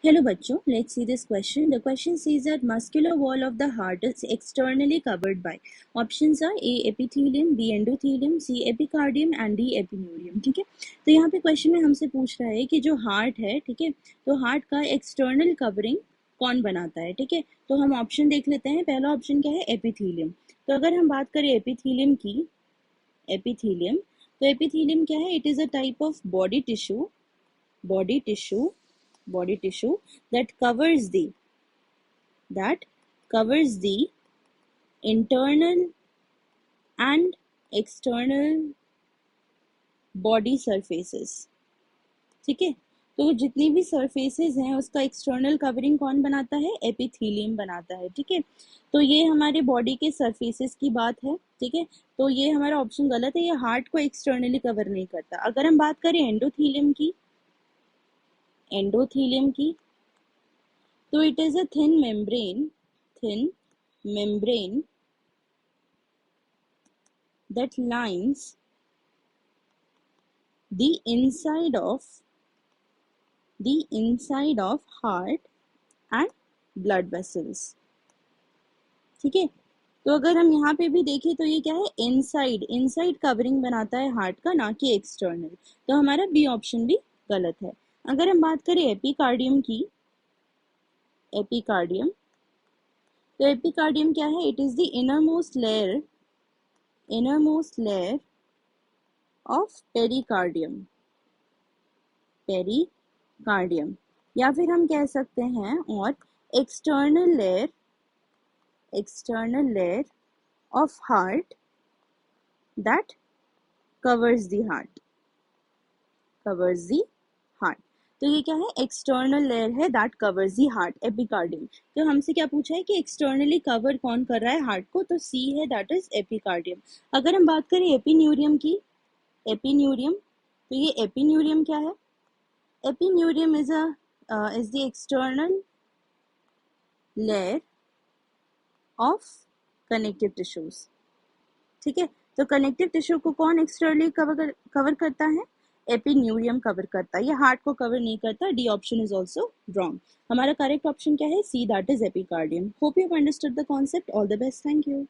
Hello बच्चों, let's see this question. The question says that muscular wall of the heart is externally covered by. Options are A. epithelium, B. endothelium, C. epicardium and D. epineurium. ठीक है, तो यहाँ पे question में हमसे पूछ रहा है कि जो हार्ट है, ठीक है, तो हार्ट का एक्सटर्नल कवरिंग कौन बनाता है. ठीक है, तो हम ऑप्शन देख लेते हैं. पहला ऑप्शन क्या है? एपिथीलियम. तो अगर हम बात करें एपिथीलियम की, एपिथीलियम, तो एपिथीलियम क्या है? It is a type of body tissue, body tissue body tissue that covers the internal and external body surfaces. ठीक है, तो जितनी भी सरफेसेस हैं उसका एक्सटर्नल कवरिंग कौन बनाता है? एपिथीलियम बनाता है. ठीक है, तो ये हमारे बॉडी के सरफेसेस की बात है. ठीक है, तो ये हमारा ऑप्शन गलत है, ये हार्ट को एक्सटर्नली कवर नहीं करता. अगर हम बात करें एंडोथीलियम की, तो it is a thin membrane that lines the inside of heart and blood vessels. ठीक है, तो अगर हम यहाँ पे भी देखें तो ये क्या है? इनसाइड कवरिंग बनाता है हार्ट का, ना कि एक्सटर्नल. तो हमारा बी ऑप्शन भी गलत है. अगर हम बात करें एपिकार्डियम की, तो एपिकार्डियम क्या है? It is the innermost layer of pericardium, या फिर हम कह सकते हैं और external layer of heart that covers the heart. तो ये क्या है? एक्सटर्नल लेयर है that covers the heart, epicardium. तो हमसे क्या पूछा है कि एक्सटर्नली कवर कौन कर रहा है हार्ट को? तो सी है, दैट इज एपिकार्डियम. अगर हम बात करें एपिन्यूरियम की, तो ये एपिन्यूरियम क्या है? Epineurium is the external layer of connective tissues. ठीक है, तो कनेक्टिव टिश्यू को कौन एक्सटर्नली कवर करता है? एपिन्यूरियम कवर करता है, ये हार्ट को कवर नहीं करता. D option is also wrong. हमारा करेक्ट ऑप्शन क्या है? C, that is epicardium. Hope you have understood the concept. All the best. Thank you.